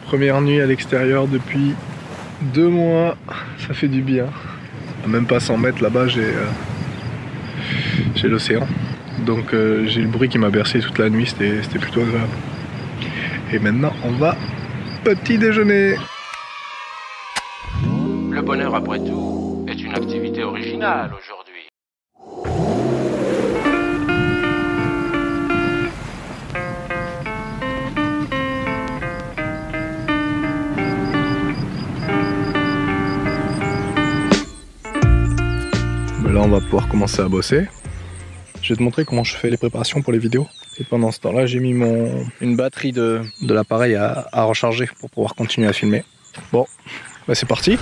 Première nuit à l'extérieur depuis 2 mois, ça fait du bien. Même pas 100 mètres là-bas, j'ai l'océan. Donc j'ai le bruit qui m'a bercé toute la nuit, c'était plutôt agréable. Et maintenant on va petit déjeuner. Le bonheur après tout est une activité originale aujourd'hui. Là on va pouvoir commencer à bosser. Je vais te montrer comment je fais les préparations pour les vidéos. Et pendant ce temps-là, j'ai mis une batterie de l'appareil à recharger pour pouvoir continuer à filmer. Bon, bah c'est parti.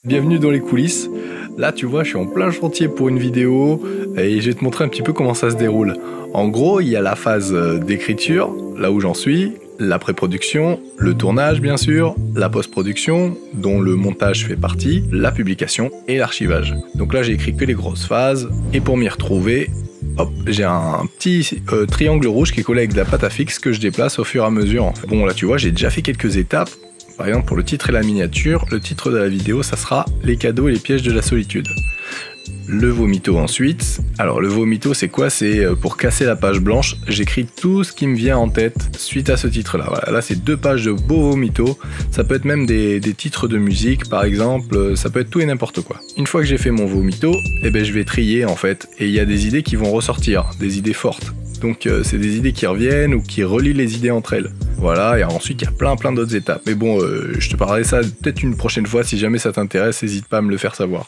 Bienvenue dans les coulisses. Là, tu vois, je suis en plein chantier pour une vidéo et je vais te montrer un petit peu comment ça se déroule. En gros, il y a la phase d'écriture, là où j'en suis, la pré-production, le tournage bien sûr, la post-production, dont le montage fait partie, la publication et l'archivage. Donc là, j'ai écrit que les grosses phases et pour m'y retrouver, hop, j'ai un petit triangle rouge qui est collé avec de la pâte à fixe que je déplace au fur et à mesure. En fait. Bon, là, tu vois, j'ai déjà fait quelques étapes. Par exemple, pour le titre et la miniature, le titre de la vidéo, ça sera « Les cadeaux et les pièges de la solitude ». Le vomito ensuite. Alors le vomito c'est quoi? C'est pour casser la page blanche, j'écris tout ce qui me vient en tête suite à ce titre là. Voilà, là c'est 2 pages de beau vomito. Ça peut être même des titres de musique par exemple, ça peut être tout et n'importe quoi. Une fois que j'ai fait mon vomito, eh ben, je vais trier en fait. Et il y a des idées qui vont ressortir, des idées fortes. Donc c'est des idées qui reviennent ou qui relient les idées entre elles. Voilà, et ensuite il y a plein d'autres étapes. Mais bon, je te parlerai de ça peut-être une prochaine fois, si jamais ça t'intéresse, n'hésite pas à me le faire savoir.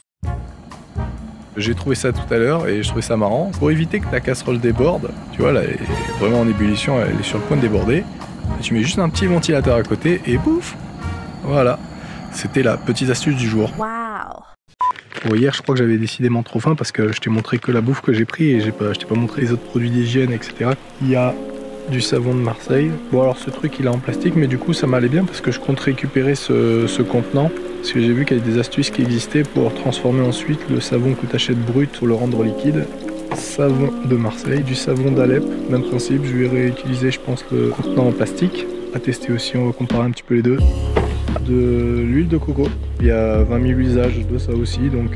J'ai trouvé ça tout à l'heure et je trouvais ça marrant. Pour éviter que ta casserole déborde, tu vois, là, elle est vraiment en ébullition, elle est sur le point de déborder. Tu mets juste un petit ventilateur à côté et pouf! Voilà, c'était la petite astuce du jour. Waouh! Bon, hier, je crois que j'avais décidément trop faim parce que je t'ai montré que la bouffe que j'ai pris et je t'ai pas montré les autres produits d'hygiène, etc. Il y a du savon de Marseille. Bon, alors ce truc, il est en plastique, mais du coup, ça m'allait bien parce que je compte récupérer ce contenant. Parce que j'ai vu qu'il y a des astuces qui existaient pour transformer ensuite le savon que tu achètes brut pour le rendre liquide. Savon de Marseille, du savon d'Alep, même principe. Je vais réutiliser, je pense, le contenant en plastique. À tester aussi, on va comparer un petit peu les deux. De l'huile de coco, il y a 20 000 usages de ça aussi, donc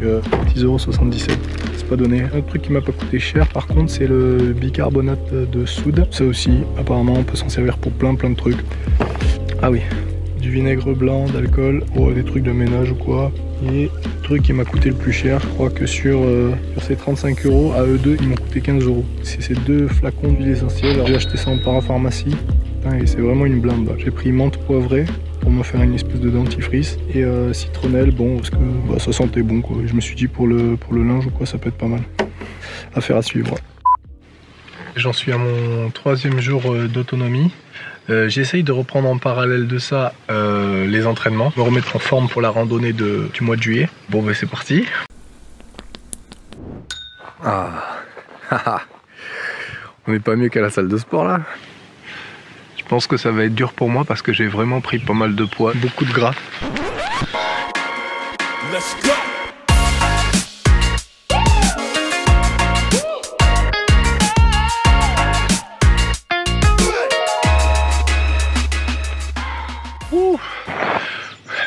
6,77 €. C'est pas donné. Un truc qui m'a pas coûté cher par contre, c'est le bicarbonate de soude. Ça aussi, apparemment, on peut s'en servir pour plein de trucs. Ah oui. Du vinaigre blanc, d'alcool, oh, des trucs de ménage ou quoi. Et le truc qui m'a coûté le plus cher, je crois que sur ces 35 €, à eux deux, ils m'ont coûté 15 €. C'est ces 2 flacons d'huile essentielle. Alors j'ai acheté ça en parapharmacie. Et c'est vraiment une blinde. J'ai pris menthe poivrée pour me faire une espèce de dentifrice. Et citronnelle, bon, parce que bah, ça sentait bon quoi. Je me suis dit pour le linge ou quoi, ça peut être pas mal. Affaire à suivre. J'en suis à mon 3e jour d'autonomie. J'essaye de reprendre en parallèle de ça les entraînements, me remettre en forme pour la randonnée du mois de juillet. Bon ben c'est parti. Ah, on n'est pas mieux qu'à la salle de sport là. Je pense que ça va être dur pour moi parce que j'ai vraiment pris pas mal de poids, beaucoup de gras. Let's go.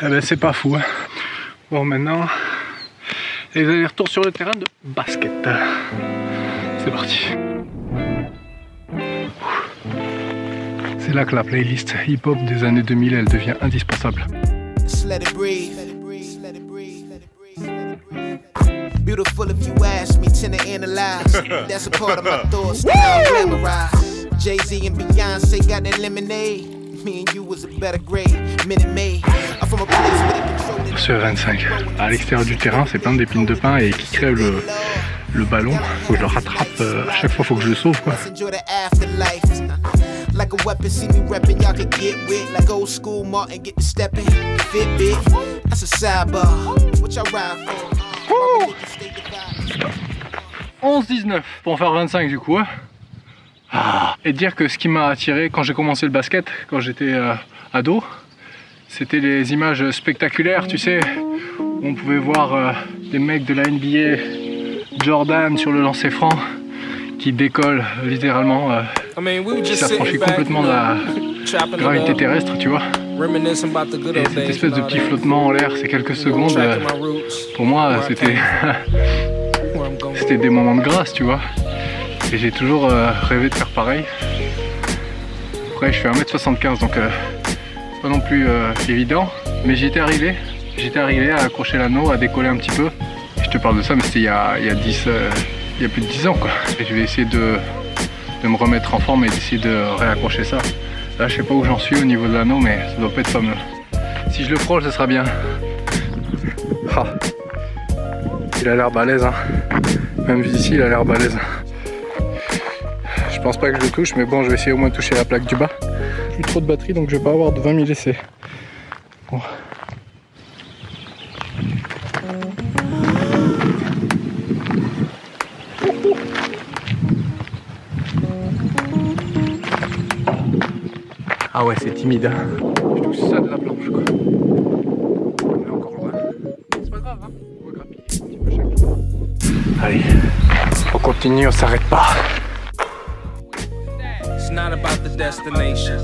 Eh ben c'est pas fou. Bon maintenant, les allers-retours sur le terrain de basket. C'est parti. C'est là que la playlist hip-hop des années 2000, elle devient indispensable. Beautiful if you ask me, tend to analyze. That's a part of my thoughts, now glamorize. Jay-Z and Beyoncé got that lemonade. Sur 25, à l'extérieur du terrain, c'est plein d'épines de pin et qui crèvent le ballon. Faut que je le rattrape à chaque fois, faut que je le sauve quoi. Oh 11-19 pour en faire 25 du coup. Hein. Et dire que ce qui m'a attiré quand j'ai commencé le basket, quand j'étais ado, c'était les images spectaculaires, tu sais, où on pouvait voir des mecs de la NBA, Jordan sur le lancer franc, qui décolle littéralement qui s'affranchit complètement de la gravité terrestre, tu vois. Et cette espèce de petit flottement en l'air, c'est quelques secondes, pour moi c'était c'était des moments de grâce, tu vois. Et j'ai toujours rêvé de faire pareil. Après je fais 1m75 donc c'est pas non plus évident, mais j'y étais arrivé à accrocher l'anneau, à décoller un petit peu. Et je te parle de ça, mais c'était il y a plus de 10 ans quoi. Et je vais essayer de me remettre en forme et d'essayer de réaccrocher ça. Là je sais pas où j'en suis au niveau de l'anneau, mais ça doit pas être fameux. Si je le frôle, ça sera bien. Ah. Il a l'air balèze hein. Même vu d'ici il a l'air balèze. Je pense pas que je le touche, mais bon je vais essayer au moins de toucher la plaque du bas. Plus trop de batterie donc je vais pas avoir de 20 000 essais. Bon. Ah ouais c'est timide hein. Je touche ça de la planche quoi. On est encore loin. C'est pas grave hein. On va grappiller un petit peu chaque. Allez, on continue, on s'arrête pas. It's not about the destination.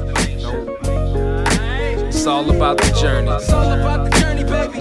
It's all about the journey. It's all about the journey, baby.